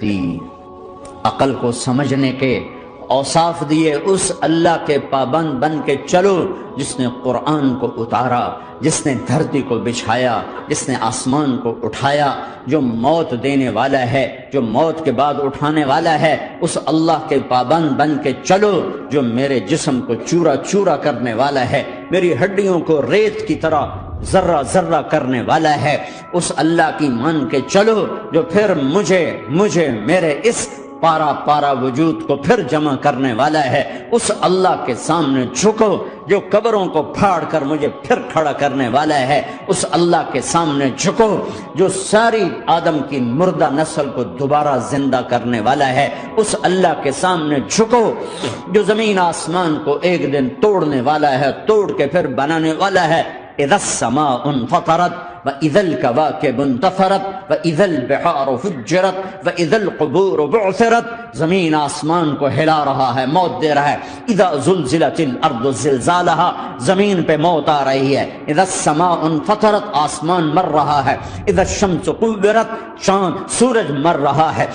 دی، عقل کو سمجھنے کے اوصاف دیے، اس اللہ کے پابند بن کے چلو جس نے قرآن کو اتارا، جس نے دھرتی کو بچھایا، جس نے آسمان کو اٹھایا، جو موت دینے والا ہے، جو موت کے بعد اٹھانے والا ہے، اس اللہ کے پابند بن کے چلو جو میرے جسم کو چورا چورا کرنے والا ہے، میری ہڈیوں کو ریت کی طرح ذرہ ذرہ کرنے والا ہے، اس اللہ کی مان کے چلو جو پھر مجھے میرے اس پارا پارا وجود کو پھر جمع کرنے والا ہے، اس اللہ کے سامنے جھکو جو قبروں کو پھاڑ کر مجھے پھر کھڑا کرنے والا ہے، اس اللہ کے سامنے جھکو جو ساری آدم کی مردہ نسل کو دوبارہ زندہ کرنے والا ہے، اس اللہ کے سامنے جھکو جو زمین آسمان کو ایک دن توڑنے والا ہے، توڑ کے پھر بنانے والا ہے۔ اذا السماء انفطرت وَإِذَا الْكَوَاكِبُ انتَثَرَتْ وَإِذَا الْبِحَارُ فُجِّرَتْ وَإِذَا الْقُبُورُ بُعْثِرَتْ، زمین آسمان کو ہلا رہا ہے، موت دے رہا ہے۔ اِذَا زُلْزِلَتِ الْأَرْضُ زِلْزَالَهَا، زمین پہ موت آ رہی ہے۔ اِذَا السَّمَاءُ انفطرت، آسمان مر رہا ہے۔ اِذَا الشَّمْسُ كُوِّرَتْ، چاند سورج مر رہا ہے۔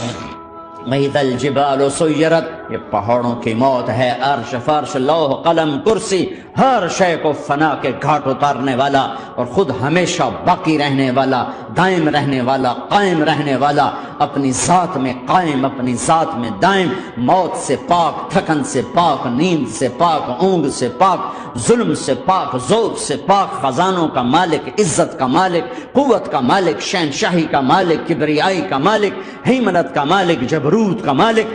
وَإِذَا الْجِبَالُ سُيِّرَتْ، یہ پہاڑوں کی موت ہے۔ عرش فرش لوح قلم کرسی ہر شے کو فنا کے گھاٹ اتارنے والا اور خود ہمیشہ باقی رہنے والا، دائم رہنے والا، قائم رہنے والا، اپنی ذات میں قائم، اپنی ذات میں دائم، موت سے پاک، تھکن سے پاک، نیند سے پاک، اونگ سے پاک، ظلم سے پاک، ذوق سے پاک، خزانوں کا مالک، عزت کا مالک، قوت کا مالک، شہنشاہی کا مالک، کبریائی کا مالک، ہیمنت کا مالک، جبروت کا مالک،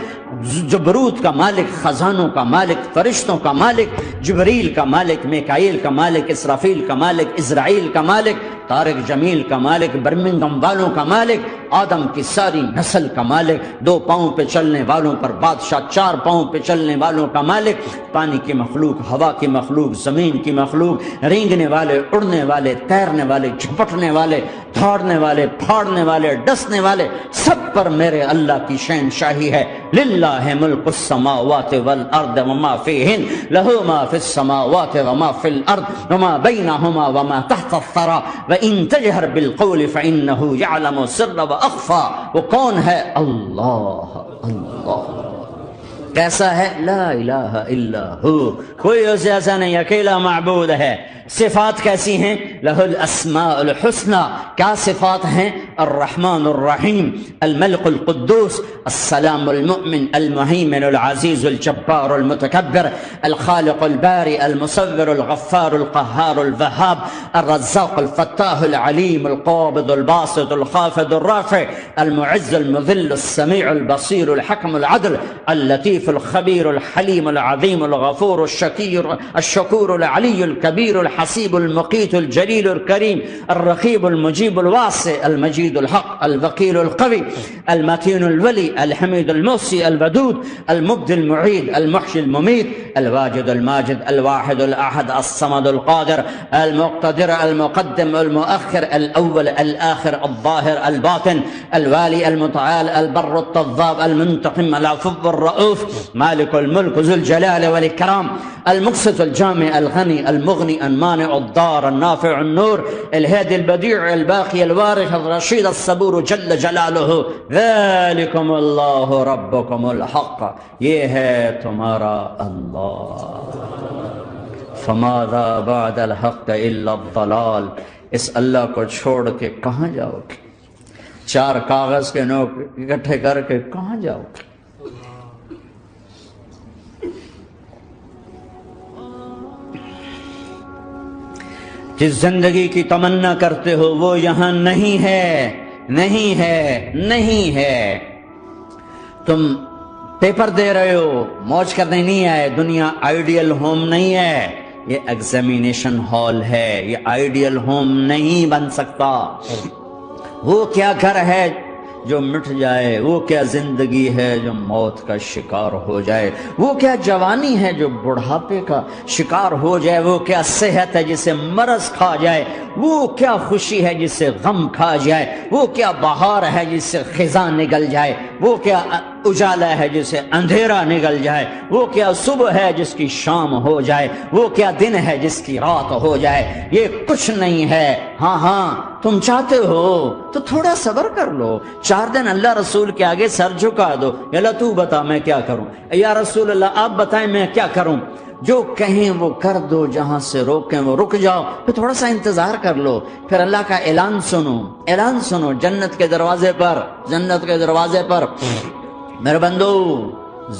جبروت کا مالک، خزانوں کا مالک، فرشتوں کا مالک، جبریل کا مالک، میکائیل کا مالک، اسرافیل کا مالک، اسرائیل کا مالک، طارق جمیل کا مالک، برمنگم والوں کا مالک، آدم کی ساری نسل کا مالک، 2 پاؤں پہ چلنے والوں پر بادشاہ، 4 پاؤں پہ چلنے والوں کا مالک، پانی کی مخلوق، ہوا کی مخلوق، زمین کی مخلوق، رینگنے والے، اڑنے والے، تیرنے والے، جھپٹنے والے، دھاڑنے والے، پھاڑنے والے، ڈسنے والے، سب پر میرے اللہ کی شہنشاہی ہے۔ للہ ملک السماوات والارض وما فیہن، لہ ما فی السماوات وما فی الارض وما بینہما وما تحت الثری وان تجہر بالقول فانہ یعلم السر واخفی۔ وہ کون ہے؟ اللہ، اللہ کیسا ہے؟ لا الہ الا ہو، کوئی اس جیسا نہیں، اکیلا معبود ہے۔ صفات کیسی ہیں؟ لہ الاسماء الحسنى، کیا صفات ہیں؟ الرحمن الرحیم، الملک القدوس، السلام المؤمن، المہیمن العزیز الجبار المتکبر، الخالق الباری المصور الغفار القہار الوہاب، الرزاق الفتاح العلیم القابض الباسط الخافض الرافع، المعز المذل السمیع البصیر الحکم العدل، اللطیف الخبیر الحلیم العظیم الغفور الشکور العلی الکبیر الحسیب المقیت الجلیل الکریم، الرقیب المجیب الواسع، المجید الحق، الوکیل القوی، المتین الولی، الحمید المحصی، الودود، المبدی المعید، المحشی الممید، الواجد الماجد، الواحد الاحد، الصمد القادر، المقتدر، المقدم، المؤخر، الاول، الاخر، الظاهر، الباطن، الوالي، المتعال، البر، التواب، المنتقم، العفو، الرؤوف، مالك الملك، ذو الجلال والإكرام، المقسط، الجامع، الغني، المغني، المانع، الضار، النافع، النور، الهادي، البديع، الباقي، الوارث، الرشيد، الصبور جل جلاله، ذلكم الله ربكم الحق، یہ ہے تمہارا اللہ، فماذا بعد الحق الا الضلال، اس اللہ کو چھوڑ کے کہاں جاؤ گے؟ 4 کاغذ کے نوٹ اکٹھے کر کے کہاں جاؤ گے؟ جس زندگی کی تمنا کرتے ہو وہ یہاں نہیں ہے، نہیں ہے، نہیں ہے۔ تم پیپر دے رہے ہو، موج کرنے نہیں آئے، دنیا آئیڈیل ہوم نہیں ہے، یہ ایگزامینیشن ہال ہے، یہ آئیڈیل ہوم نہیں بن سکتا۔ وہ کیا گھر ہے جو مٹ جائے، وہ کیا زندگی ہے جو موت کا شکار ہو جائے، وہ کیا جوانی ہے جو بڑھاپے کا شکار ہو جائے، وہ کیا صحت ہے جسے مرض کھا جائے، وہ کیا خوشی ہے جسے غم کھا جائے، وہ کیا بہار ہے جس سے خزاں نگل جائے، وہ کیا اجالا ہے جسے اندھیرا نگل جائے، وہ کیا صبح ہے جس کی شام ہو جائے، وہ کیا دن ہے جس کی رات ہو جائے، یہ کچھ نہیں ہے۔ ہاں تم چاہتے ہو تو تھوڑا صبر کر لو، 4 دن اللہ رسول کے آگے سر جھکا دو، یا اللہ تو بتا میں کیا کروں، یا رسول اللہ آپ بتائیں میں کیا کروں، جو کہیں وہ کر دو، جہاں سے روکیں وہ رک جاؤ، پھر تھوڑا سا انتظار کر لو، پھر اللہ کا اعلان سنو جنت کے دروازے پر میرے بندو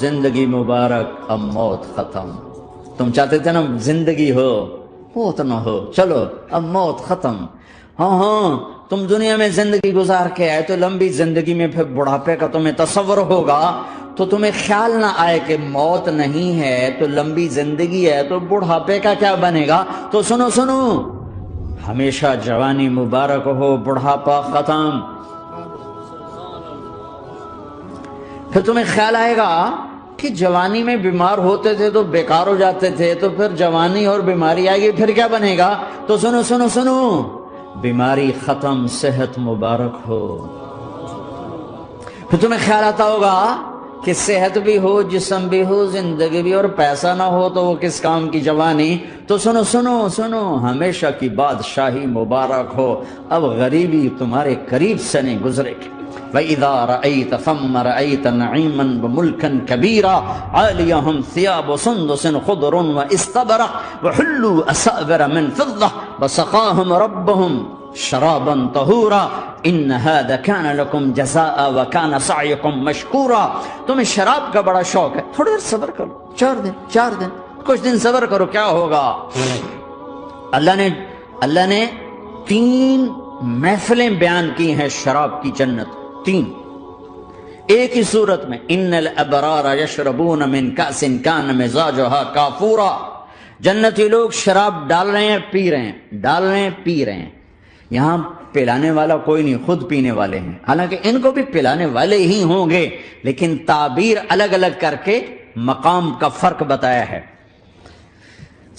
زندگی مبارک، اب موت ختم۔ تم چاہتے تھے نا زندگی ہو موت نہ ہو، چلو اب موت ختم۔ ہاں تم دنیا میں زندگی گزار کے آئے تو لمبی زندگی میں پھر بڑھاپے کا تمہیں تصور ہوگا تو تمہیں خیال نہ آئے کہ موت نہیں ہے تو لمبی زندگی ہے تو بڑھاپے کا کیا بنے گا۔ تو سنو ہمیشہ جوانی مبارک ہو، بڑھاپا ختم۔ پھر تمہیں خیال آئے گا کہ جوانی میں بیمار ہوتے تھے تو بیکار ہو جاتے تھے، تو پھر جوانی اور بیماری آئے گی پھر کیا بنے گا۔ تو سنو بیماری ختم، صحت مبارک ہو۔ پھر تمہیں خیال آتا ہوگا کہ صحت بھی ہو، جسم بھی ہو، زندگی بھی، اور پیسہ نہ ہو تو وہ کس کام کی جوانی۔ تو سنو ہمیشہ کی بادشاہی مبارک ہو، اب غریبی تمہارے قریب سے نہیں گزرے گی۔ وَإِذَا رَأَيْتَ ثَمَّ رَأَيْتَ نَعِيمًا وَمُلْكًا كَبِيرًا عَالِيَهُمْ ثِيَابُ سُنْدُسٍ خُضْرٌ وَإِسْتَبْرَقٍ وَحُلُّوا أَسَاوِرَ مِنْ فِضَّةٍ وَسَقَاهُمْ رَبُّهُمْ شَرَابًا طَهُورًا إِنَّ هَذَا كَانَ لَكُمْ جَزَاءً وَكَانَ سَعْيُكُمْ مَشْكُورًا۔ تمہیں شراب کا بڑا شوق ہے، تھوڑی دیر صبر کرو، 4 دن کچھ دن صبر کرو، کیا ہوگا۔ اللہ نے 3 محفلیں بیان کی ہیں شراب کی جنت، 3 ایک ہی صورت میں۔ ان الابرار یشربون من کأس کان مزاجها کافورا، جنتی لوگ شراب ڈال رہے ہیں پی رہے ہیں۔ یہاں پلانے والا کوئی نہیں، خود پینے والے ہیں، حالانکہ ان کو بھی پلانے والے ہی ہوں گے، لیکن تعبیر الگ الگ کر کے مقام کا فرق بتایا ہے۔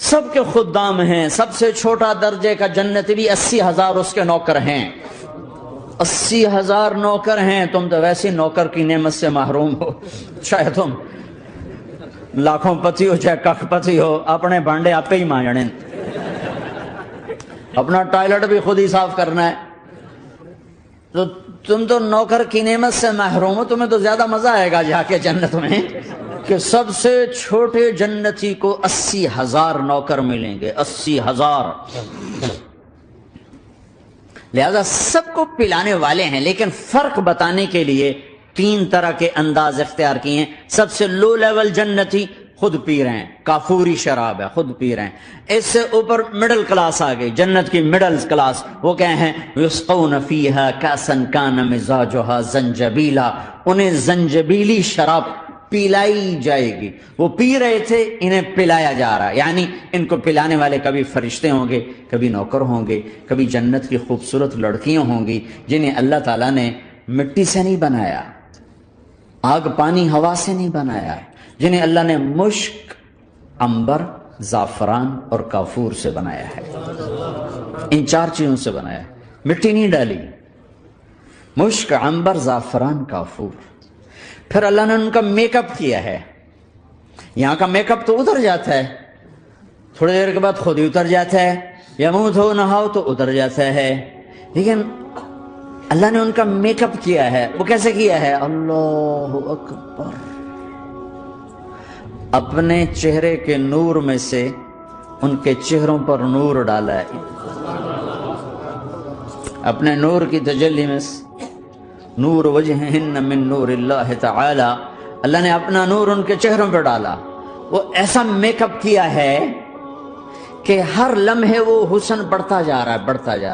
سب کے خدام ہیں، سب سے چھوٹا درجے کا جنتی بھی 80,000 اس کے نوکر ہیں، 80,000 نوکر ہیں۔ تم تو ویسی نوکر کی نعمت سے محروم ہو، چاہے تم لاکھوں پتی ہو چاہے کخ پتی ہو، اپنے بانڈے آپ ہی مانجنے، اپنا ٹوائلٹ بھی خود ہی صاف کرنا ہے، تو تم تو نوکر کی نعمت سے محروم ہو۔ تمہیں تو زیادہ مزہ آئے گا جا کے جنت میں کہ سب سے چھوٹے جنتی کو 80,000 نوکر ملیں گے، 80,000۔ لہذا سب کو پلانے والے ہیں، لیکن فرق بتانے کے لیے 3 طرح کے انداز اختیار کیے ہیں۔ سب سے لو لیول جنتی خود پی رہے ہیں، کافوری شراب ہے، خود پی رہے ہیں۔ اس سے اوپر مڈل کلاس آ گئی، جنت کی مڈل کلاس، وہ کہے ہیں یسقون فیہا کاسا کان مزاجہا زنجبیلا، انہیں زنجبیلی شراب پلائی جائے گی۔ وہ پی رہے تھے، انہیں پلایا جا رہا ہے، یعنی ان کو پلانے والے کبھی فرشتے ہوں گے، کبھی نوکر ہوں گے، کبھی جنت کی خوبصورت لڑکیاں ہوں گی جنہیں اللہ تعالیٰ نے مٹی سے نہیں بنایا، آگ پانی ہوا سے نہیں بنایا، جنہیں اللہ نے مشک، عنبر، زعفران اور کافور سے بنایا ہے۔ ان 4 چیزوں سے بنایا ہے، مٹی نہیں ڈالی، مشک، عنبر، زعفران، کافور۔ پھر اللہ نے ان کا میک اپ کیا ہے، یہاں کا میک اپ تو اتر جاتا ہے، تھوڑی دیر کے بعد خود ہی اتر جاتا ہے، یا منہ دھو نہاؤ تو اتر جاتا ہے، لیکن اللہ نے ان کا میک اپ کیا ہے۔ وہ کیسے کیا ہے؟ اللہ اکبر، اپنے چہرے کے نور میں سے ان کے چہروں پر نور ڈالا ہے، اپنے نور کی تجلی میں نور وجہہن من نور اللہ تعالی، اللہ نے اپنا نور ان کے چہروں پر ڈالا۔ وہ ایسا میک اپ کیا ہے کہ ہر لمحے وہ حسن بڑھتا جا رہا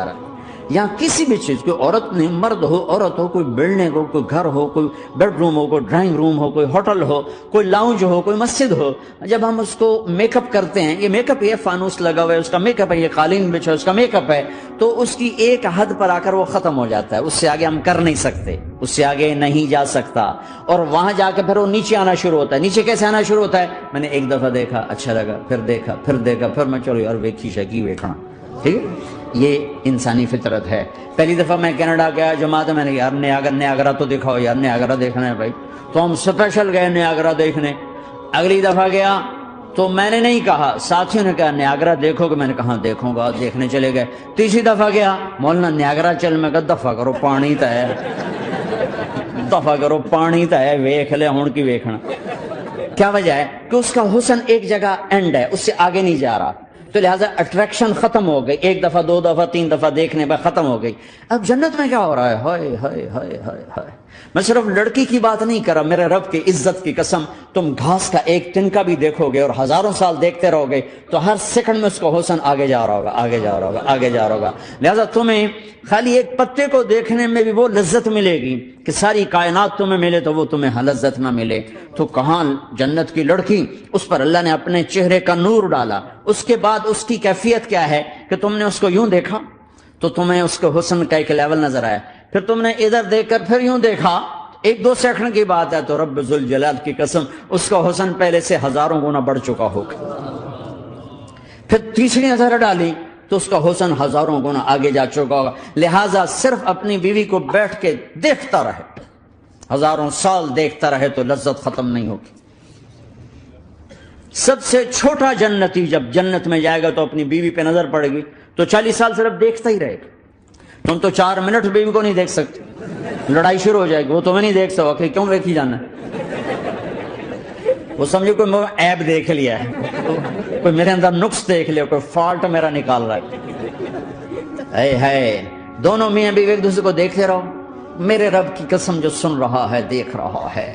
ہے۔ یہاں کسی بھی چیز، کوئی عورت نہیں، مرد ہو، عورت ہو، کوئی بلڈنگ ہو، کوئی گھر ہو، کوئی بیڈ روم ہو، کوئی ڈرائنگ روم ہو، کوئی ہوٹل ہو، کوئی لاؤنج ہو، کوئی مسجد ہو، جب ہم اس کو میک اپ کرتے ہیں، یہ میک اپ، یہ فانوس لگا ہوا ہے اس کا میک اپ ہے، یہ قالین بچھا ہے اس کا میک اپ ہے، تو اس کی ایک حد پر آ کر وہ ختم ہو جاتا ہے، اس سے آگے ہم کر نہیں سکتے، اس سے آگے نہیں جا سکتا، اور وہاں جا کے پھر وہ نیچے آنا شروع ہوتا ہے۔ نیچے کیسے آنا شروع ہوتا ہے؟ میں نے ایک دفعہ دیکھا، اچھا لگا، پھر دیکھا، پھر میں چلو یار ویکھی شکی ویکھنا، ٹھیک ہے، یہ انسانی فطرت ہے۔ پہلی دفعہ میں کینیڈا گیا جماعت میں نے یار نیاگرا تو دکھاؤ یار، نیاگرا دیکھنا ہے بھائی، تو ہم اسپیشل گئے نیاگرا دیکھنے۔ اگلی دفعہ گیا تو میں نے نہیں کہا، ساتھیوں نے کہا نیاگرا دیکھو گے، میں نے کہا دیکھوں گا، دیکھنے چلے گئے۔ تیسری دفعہ گیا، مولانا نیاگرا چل، میں کہا دفعہ کرو پانی تا ہے، دفعہ کرو پانی تا ہے، ویکھ لے ہون کی ویکھنا۔ کیا وجہ ہے کہ اس کا حسن ایک جگہ اینڈ ہے، اس سے آگے نہیں جا رہا، تو لہٰذا اٹریکشن ختم ہو گئی، ایک دفعہ دو دفعہ تین دفعہ دیکھنے پر ختم ہو گئی۔ اب جنت میں کیا ہو رہا ہے، ہائے ہائے ہائے ہائے ہائے، میں صرف لڑکی کی بات نہیں کر رہا، میرے رب کی عزت کی قسم، تم گھاس کا ایک تنکا بھی دیکھو گے اور ہزاروں سال دیکھتے رہو گے تو ہر سیکنڈ میں اس کا حسن آگے جا رہا ہوگا، آگے جا رہا ہوگا، آگے جا رہا ہوگا۔ لہٰذا تمہیں خالی ایک پتے کو دیکھنے میں بھی وہ لذت ملے گی کہ ساری کائنات تمہیں ملے تو وہ تمہیں لذت نہ ملے، تو کہاں جنت کی لڑکی، اس پر اللہ نے اپنے چہرے کا نور ڈالا۔ اس کے بعد اس کی کیفیت کیا ہے کہ تم نے اس کو یوں دیکھا تو تمہیں اس کے حسن کا ایک لیول نظر آیا، پھر تم نے ادھر دیکھ کر پھر یوں دیکھا، ایک دو سیکنڈ کی بات ہے، تو رب ذوالجلال کی قسم اس کا حسن پہلے سے ہزاروں گنا بڑھ چکا ہوگا۔ پھر تیسری نظر ڈالی تو اس کا حسن ہزاروں گنا آگے جا چکا ہوگا۔ لہٰذا صرف اپنی بیوی کو بیٹھ کے دیکھتا رہے، ہزاروں سال دیکھتا رہے تو لذت ختم نہیں ہوگی۔ سب سے چھوٹا جنتی جب جنت میں جائے گا تو اپنی بیوی پہ نظر پڑے گی تو 40 سال صرف دیکھتا ہی رہے گا۔ تم تو 4 منٹ بیوی کو نہیں دیکھ سکتے، لڑائی شروع ہو جائے گی، وہ تمہیں نہیں دیکھ سکتا کہ کیوں دیکھی جانا ہے، وہ سمجھو کوئی عیب دیکھ لیا ہے، کوئی میرے اندر نقص دیکھ لیا، کوئی فالٹ میرا نکال رہا ہے۔ ہے دونوں میاں بیوی ایک دوسرے کو دیکھتے رہو، میرے رب کی قسم جو سن رہا ہے، دیکھ رہا ہے،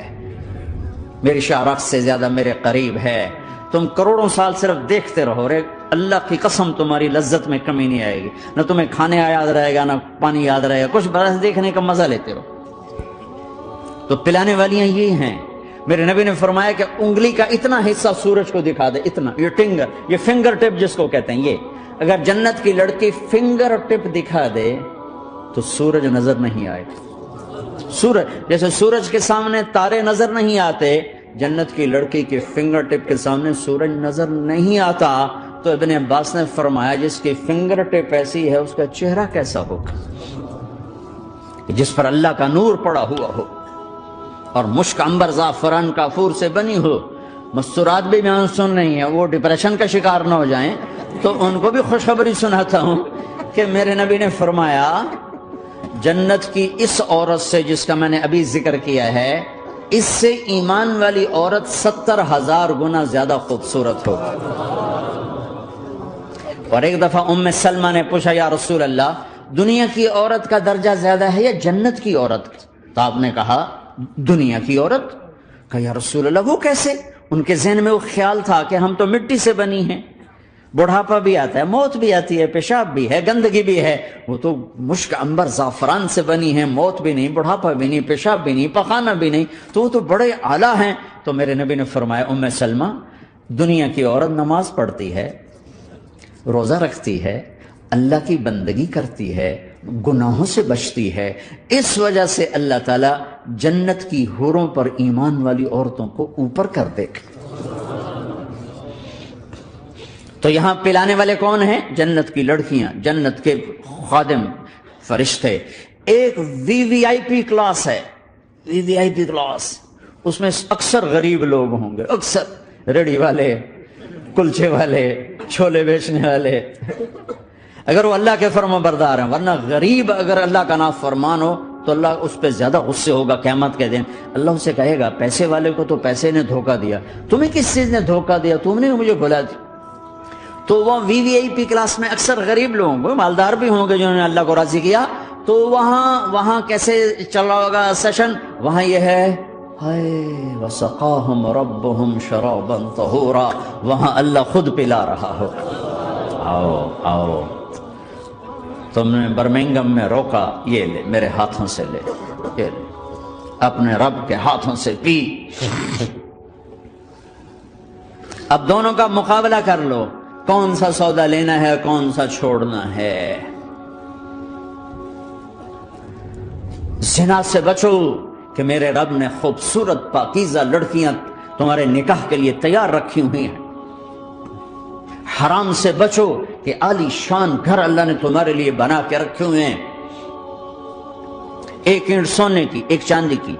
میری شارخ سے زیادہ میرے قریب ہے۔ تم کروڑوں سال صرف دیکھتے رہو، رے اللہ کی قسم تمہاری لذت میں کمی نہیں آئے گی، نہ تمہیں کھانے یاد رہے گا، نہ پانی یاد رہے گا، کچھ برس دیکھنے کا مزہ لیتے رہو۔ تو پلانے والیاں یہ ہیں، میرے نبی نے فرمایا کہ انگلی کا اتنا حصہ سورج کو دکھا دے، اتنا، یہ فنگر ٹپ جس کو کہتے ہیں، یہ اگر جنت کی لڑکی فنگر ٹپ دکھا دے تو سورج نظر نہیں آئے۔ سورج جیسے سورج کے سامنے تارے نظر نہیں آتے، جنت کی لڑکی کے فنگر ٹپ کے سامنے سورج نظر نہیں آتا۔ تو ابن عباس نے فرمایا جس کی فنگر ٹپ ایسی ہے اس کا چہرہ کیسا ہوگا، جس پر اللہ کا نور پڑا ہوا ہو اور مشک عنبر زعفران کافور سے بنی ہو۔ مستورات بھی بیان سن رہی ہیں، وہ ڈپریشن کا شکار نہ ہو جائیں، تو ان کو بھی خوشخبری سناتا ہوں کہ میرے نبی نے فرمایا جنت کی اس عورت سے جس کا میں نے ابھی ذکر کیا ہے، اس سے ایمان والی عورت 70,000 گنا زیادہ خوبصورت ہو۔ اور ایک دفعہ ام سلمہ نے پوچھا یا رسول اللہ، دنیا کی عورت کا درجہ زیادہ ہے یا جنت کی عورت؟ تو آپ نے کہا دنیا کی عورت۔ کہا یا رسول اللہ وہ کیسے؟ ان کے ذہن میں وہ خیال تھا کہ ہم تو مٹی سے بنی ہیں، بڑھاپا بھی آتا ہے، موت بھی آتی ہے، پیشاب بھی ہے، گندگی بھی ہے، وہ تو مشک عنبر زعفران سے بنی ہیں، موت بھی نہیں، بڑھاپا بھی نہیں، پیشاب بھی نہیں، پخانہ بھی نہیں، تو وہ تو بڑے اعلیٰ ہیں۔ تو میرے نبی نے فرمایا ام سلمہ، دنیا کی عورت نماز پڑھتی ہے، روزہ رکھتی ہے، اللہ کی بندگی کرتی ہے، گناہوں سے بچتی ہے، اس وجہ سے اللہ تعالیٰ جنت کی حوروں پر ایمان والی عورتوں کو اوپر کر دے گا۔ تو یہاں پلانے والے کون ہیں؟ جنت کی لڑکیاں، جنت کے خادم فرشتے۔ ایک وی وی آئی پی کلاس ہے، وی وی آئی پی کلاس، اس میں اکثر غریب لوگ ہوں گے، اکثر ریڑھی والے، کلچے والے، چھولے بیچنے والے، اگر وہ اللہ کے فرما بردار ہیں، ورنہ غریب اگر اللہ کا نافرمان ہو تو اللہ اس پہ زیادہ غصے ہوگا قیامت کے دن۔ اللہ اسے کہے گا پیسے والے کو تو پیسے نے دھوکہ دیا، تمہیں کس چیز نے دھوکہ دیا؟ تم نے مجھے بھلا دیا۔ تو وہ وی وی آئی پی کلاس میں اکثر غریب لوگ ہوں گے، مالدار بھی ہوں گے جنہوں نے اللہ کو راضی کیا، تو وہاں کیسے چل رہا ہوگا سیشن؟ وہاں یہ ہے ہائے وسقاہم ربہم شرابا طہورا، وہاں اللہ خود پلا رہا ہو، آؤ آؤ، تم نے برمنگم میں روکا، یہ لے میرے ہاتھوں سے لے، یہ لے اپنے رب کے ہاتھوں سے پی۔ اب دونوں کا مقابلہ کر لو، کون سا سودا لینا ہے، کون سا چھوڑنا ہے۔ زنا سے بچو کہ میرے رب نے خوبصورت پاکیزہ لڑکیاں تمہارے نکاح کے لیے تیار رکھی ہوئی ہیں، حرام سے بچو کہ عالی شان گھر اللہ نے تمہارے لیے بنا کے رکھے ہوئے ہیں، ایک اینٹ سونے کی، ایک چاندی کی،